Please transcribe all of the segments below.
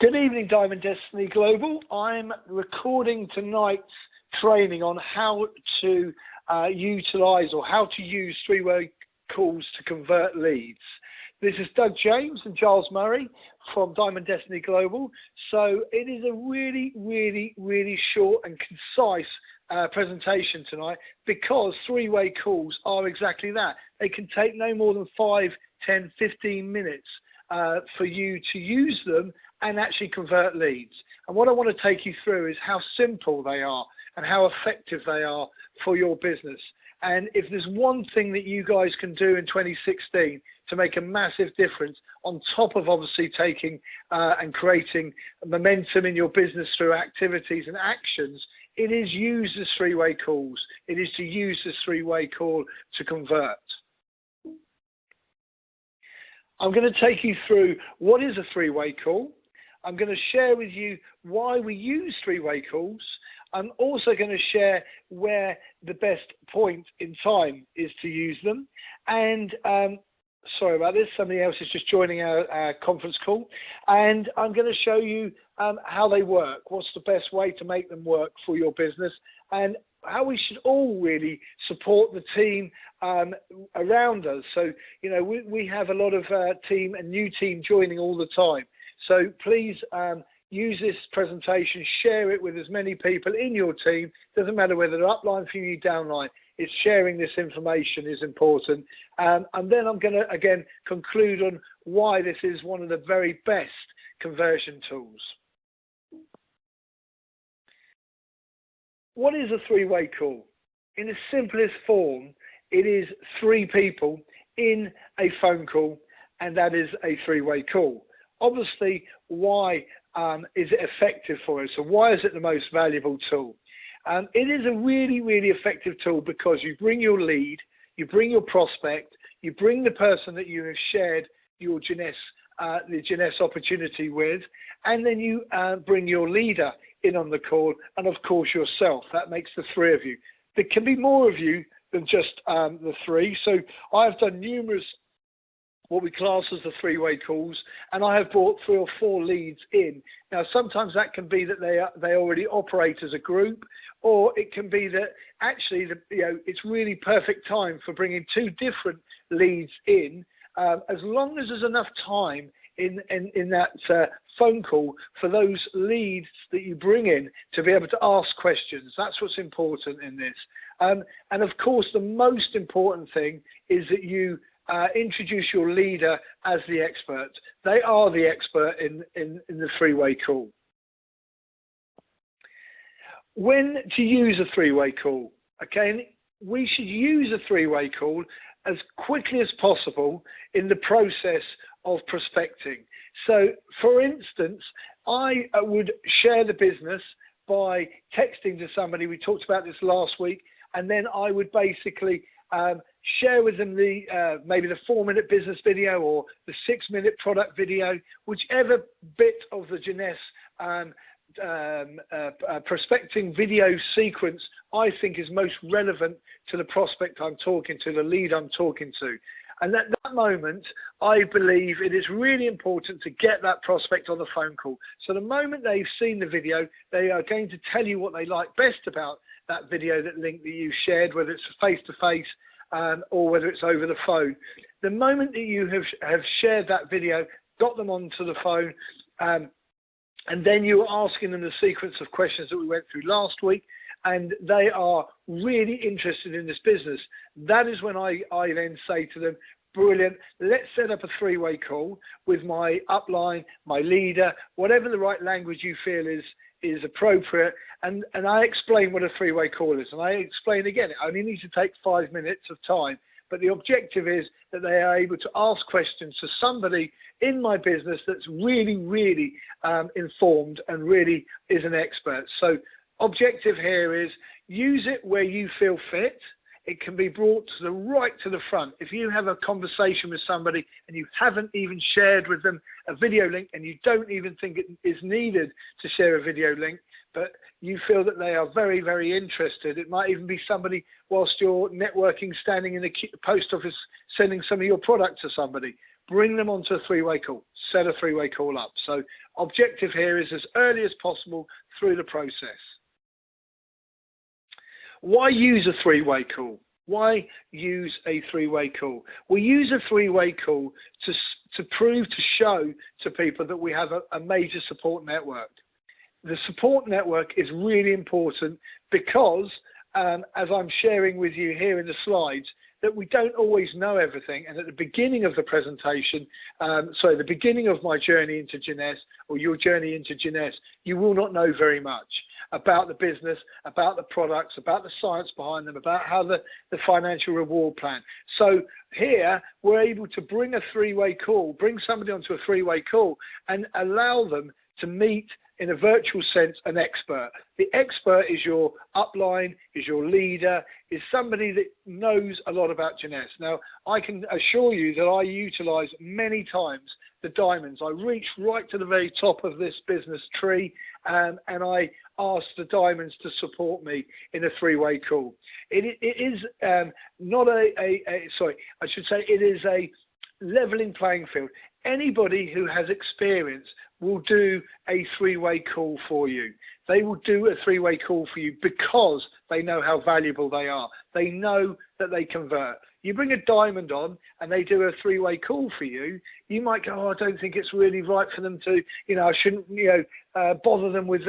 Good evening, Diamond Destiny Global. I'm recording tonight's training on how to utilize or how to use three-way calls to convert leads. This is Doug James and Giles Murray from Diamond Destiny Global. So it is a really short and concise presentation tonight because three-way calls are exactly that. They can take no more than 5, 10, 15 minutes for you to use them and actually convert leads. And what I want to take you through is how simple they are and how effective they are for your business. And if there's one thing that you guys can do in 2016 to make a massive difference, on top of obviously taking and creating momentum in your business through activities and actions, it is use the three-way calls. It is to use this three-way call to convert. I'm going to take you through what is a three-way call. I'm going to share with you why we use three-way calls. I'm also going to share where the best point in time is to use them. And sorry about this, somebody else is just joining our conference call. And I'm going to show you how they work, what's the best way to make them work for your business, and how we should all really support the team around us. So, you know, we have a lot of team and new team joining all the time. So please use this presentation, share it with as many people in your team. Doesn't matter whether they're upline from you, downline. It's sharing this information is important. And then I'm going to, again, conclude on why this is one of the very best conversion tools. What is a three-way call? In the simplest form, it is three people in a phone call, and that is a three-way call. Obviously, why is it effective for us? So why is it the most valuable tool? It is a really effective tool because you bring your lead, you bring your prospect, you bring the person that you have shared your the Jeunesse opportunity with, and then you bring your leader in on the call, and of course yourself. That makes the three of you. There can be more of you than just the three. So I've done numerous what we class as the three-way calls, and I have brought 3 or 4 leads in. Now, sometimes that can be that they already operate as a group, or it can be that actually it's really perfect time for bringing 2 different leads in, as long as there's enough time in that phone call for those leads that you bring in to be able to ask questions. That's what's important in this. And of course, the most important thing is that you introduce your leader as the expert. They are the expert in the three-way call. When to use a three-way call? Okay, we should use a three-way call as quickly as possible in the process of prospecting. So, for instance, I would share the business by texting to somebody. We talked about this last week, and then I would basically share with them maybe the 4-minute business video or the 6-minute product video, whichever bit of the Jeunesse prospecting video sequence I think is most relevant to the prospect I'm talking to, the lead I'm talking to. And at that moment, I believe it is really important to get that prospect on the phone call. So the moment they've seen the video, they are going to tell you what they like best about that video, that link that you shared, whether it's face-to-face or whether it's over the phone. The moment that you have shared that video, got them onto the phone, and then you're asking them the sequence of questions that we went through last week, and they are really interested in this business. That is when I then say to them, brilliant, let's set up a three-way call with my upline, my leader, whatever the right language you feel is appropriate, and I explain what a three-way call is. And I explain again, it only needs to take 5 minutes of time, but the objective is that they are able to ask questions to somebody in my business that's really informed and really is an expert. So objective here is use it where you feel fit. It can be brought to the front. If you have a conversation with somebody and you haven't even shared with them a video link, and you don't even think it is needed to share a video link, but you feel that they are very interested. It might even be somebody whilst you're networking, standing in the post office, sending some of your product to somebody. bring them onto a three-way call, set a three-way call up. So objective here is as early as possible through the process. Why use a three-way call? Why use a three-way call? We use a three-way call to prove, to show to people that we have a major support network. The support network is really important because, as I'm sharing with you here in the slides, that we don't always know everything. And at the beginning of the presentation, the beginning of my journey into Giles, or your journey into Giles, you will not know very much about the business, about the products, about the science behind them, about how the financial reward plan. So here, we're able to bring a three-way call, bring somebody onto a three-way call and allow them to meet, in a virtual sense, an expert. The expert is your upline, is your leader, is somebody that knows a lot about Giles. Now, I can assure you that I utilize many times the diamonds. I reach right to the very top of this business tree and I ask the diamonds to support me in a three-way call. It is not it is a leveling playing field. Anybody who has experience will do a three-way call for you. They will do a three-way call for you because they know how valuable they are. They know that they convert. You bring a diamond on and they do a three-way call for you, you might go, oh, I don't think it's really right for them to, I shouldn't, bother them with,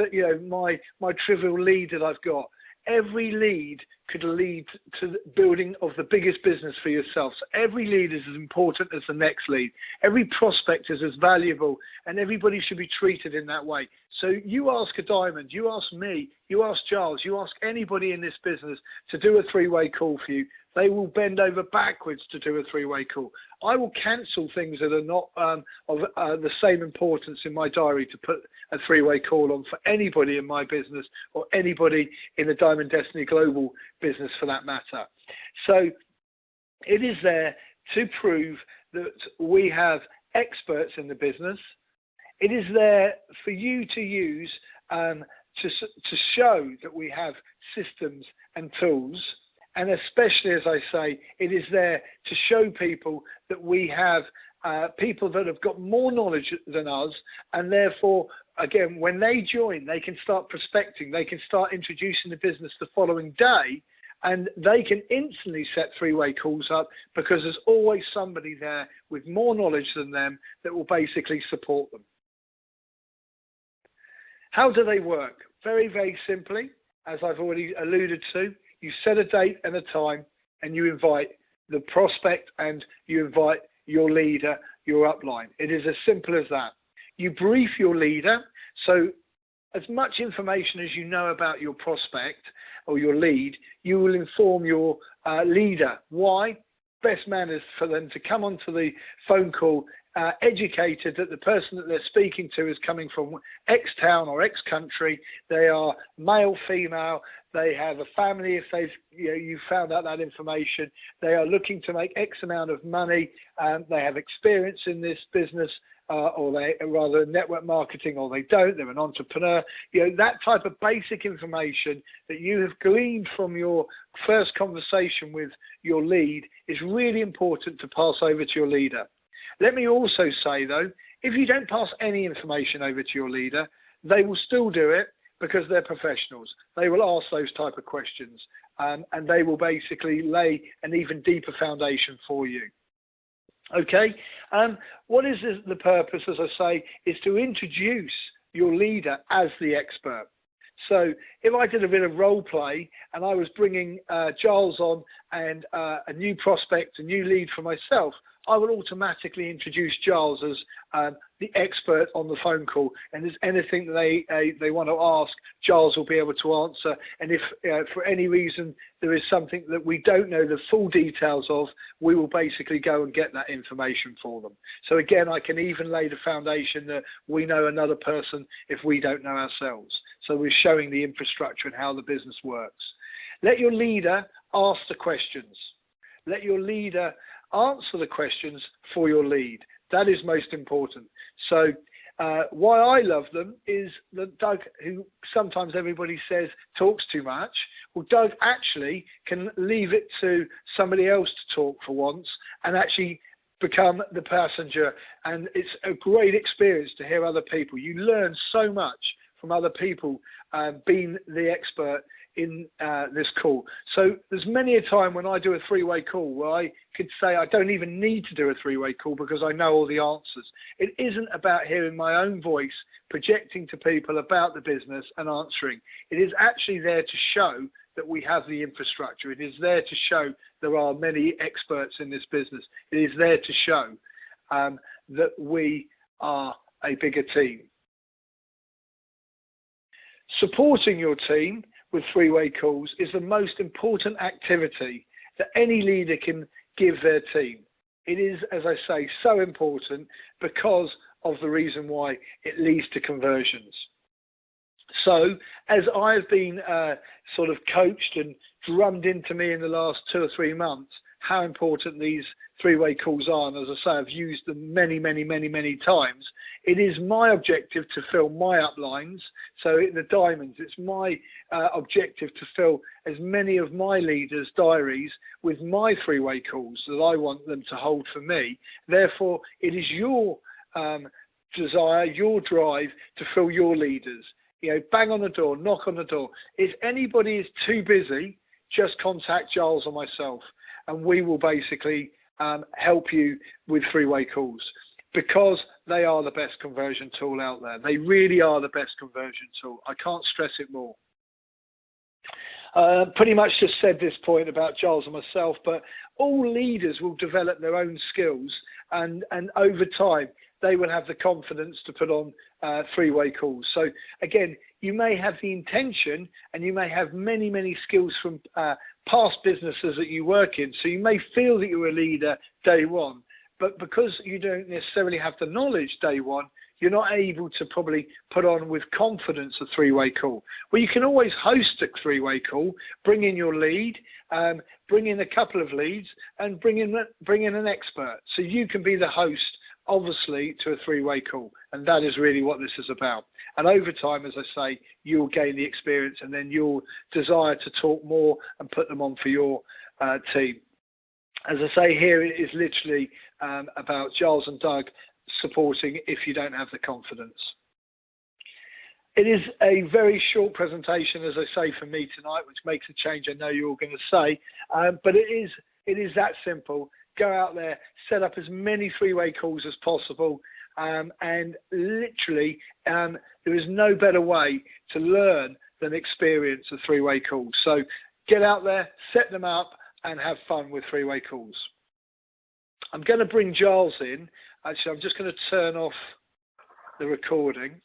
my trivial lead that I've got. Every lead could lead to the building of the biggest business for yourself. So every lead is as important as the next lead. Every prospect is as valuable, and everybody should be treated in that way. So you ask a diamond, you ask me, you ask Giles, you ask anybody in this business to do a three-way call for you. They will bend over backwards to do a three-way call. I will cancel things that are not of the same importance in my diary to put a three-way call on for anybody in my business or anybody in the Diamond Destiny Global business for that matter. So it is there to prove that we have experts in the business. It is there for you to use to show that we have systems and tools. And especially, as I say, it is there to show people that we have people that have got more knowledge than us. And therefore, again, when they join, they can start prospecting. They can start introducing the business the following day. And they can instantly set three-way calls up because there's always somebody there with more knowledge than them that will basically support them. How do they work? Very, very simply, as I've already alluded to. You set a date and a time and you invite the prospect and you invite your leader, your upline. It is as simple as that. You brief your leader. So as much information as you know about your prospect or your lead, you will inform your leader. Why? Best man is for them to come onto the phone call educated that the person that they're speaking to is coming from X town or X country. They are male, female. They have a family if they've you found out that information. They are looking to make X amount of money. They have experience in this business or they rather network marketing, or they don't. They're an entrepreneur. That type of basic information that you have gleaned from your first conversation with your lead is really important to pass over to your leader. Let me also say, though, if you don't pass any information over to your leader, they will still do it because they're professionals. They will ask those type of questions and they will basically lay an even deeper foundation for you. Okay, what is the purpose, as I say, is to introduce your leader as the expert. So if I did a bit of role play and I was bringing Giles on and a new prospect, a new lead for myself, I will automatically introduce Giles as the expert on the phone call. And if there's anything that they want to ask, Giles will be able to answer. And if for any reason there is something that we don't know the full details of, we will basically go and get that information for them. So again, I can even lay the foundation that we know another person if we don't know ourselves. So we're showing the infrastructure and how the business works. Let your leader ask the questions. Let your leader answer the questions for your lead. That is most important. So why I love them is that Doug, who sometimes everybody says talks too much, well, Doug actually can leave it to somebody else to talk for once and actually become the passenger, and it's a great experience to hear other people. You learn so much from other people being the expert in this call. So there's many a time when I do a three-way call where I could say I don't even need to do a three-way call because I know all the answers. It isn't about hearing my own voice projecting to people about the business and answering. It is actually there to show that we have the infrastructure. It is there to show there are many experts in this business. It is there to show that we are a bigger team. Supporting your team with three-way calls is the most important activity that any leader can give their team. It is, as I say, so important because of the reason why it leads to conversions. So as I've been sort of coached and drummed into me in the last 2 or 3 months, how important these three-way calls are, and as I say, I've used them many times. It is my objective to fill my uplines, so in the diamonds, it's my objective to fill as many of my leaders' diaries with my three-way calls that I want them to hold for me. Therefore, it is your desire, your drive to fill your leaders. You know, bang on the door, knock on the door. If anybody is too busy, just contact Giles or myself, and we will basically help you with three-way calls, because they are the best conversion tool out there. They really are the best conversion tool. I can't stress it more. Pretty much just said this point about Giles and myself, but all leaders will develop their own skills, and over time, they will have the confidence to put on three-way calls. So again, you may have the intention and you may have many skills from past businesses that you work in. So you may feel that you're a leader day one, but because you don't necessarily have the knowledge day one, you're not able to probably put on with confidence a three-way call. Well, you can always host a three-way call, bring in your lead, bring in a couple of leads, and bring in an expert. So you can be the host, obviously, to a three-way call, and that is really what this is about. And over time, as I say, you'll gain the experience, and then you'll desire to talk more and put them on for your team. As I say here, it is literally about Giles and Doug supporting if you don't have the confidence. It is a very short presentation, as I say, for me tonight, which makes a change, I know you're all going to say, but it is that simple. Go out there, set up as many three-way calls as possible, and literally there is no better way to learn than experience a three-way call. So get out there, set them up, and have fun with three-way calls. I'm going to bring Giles in. Actually, I'm just going to turn off the recording.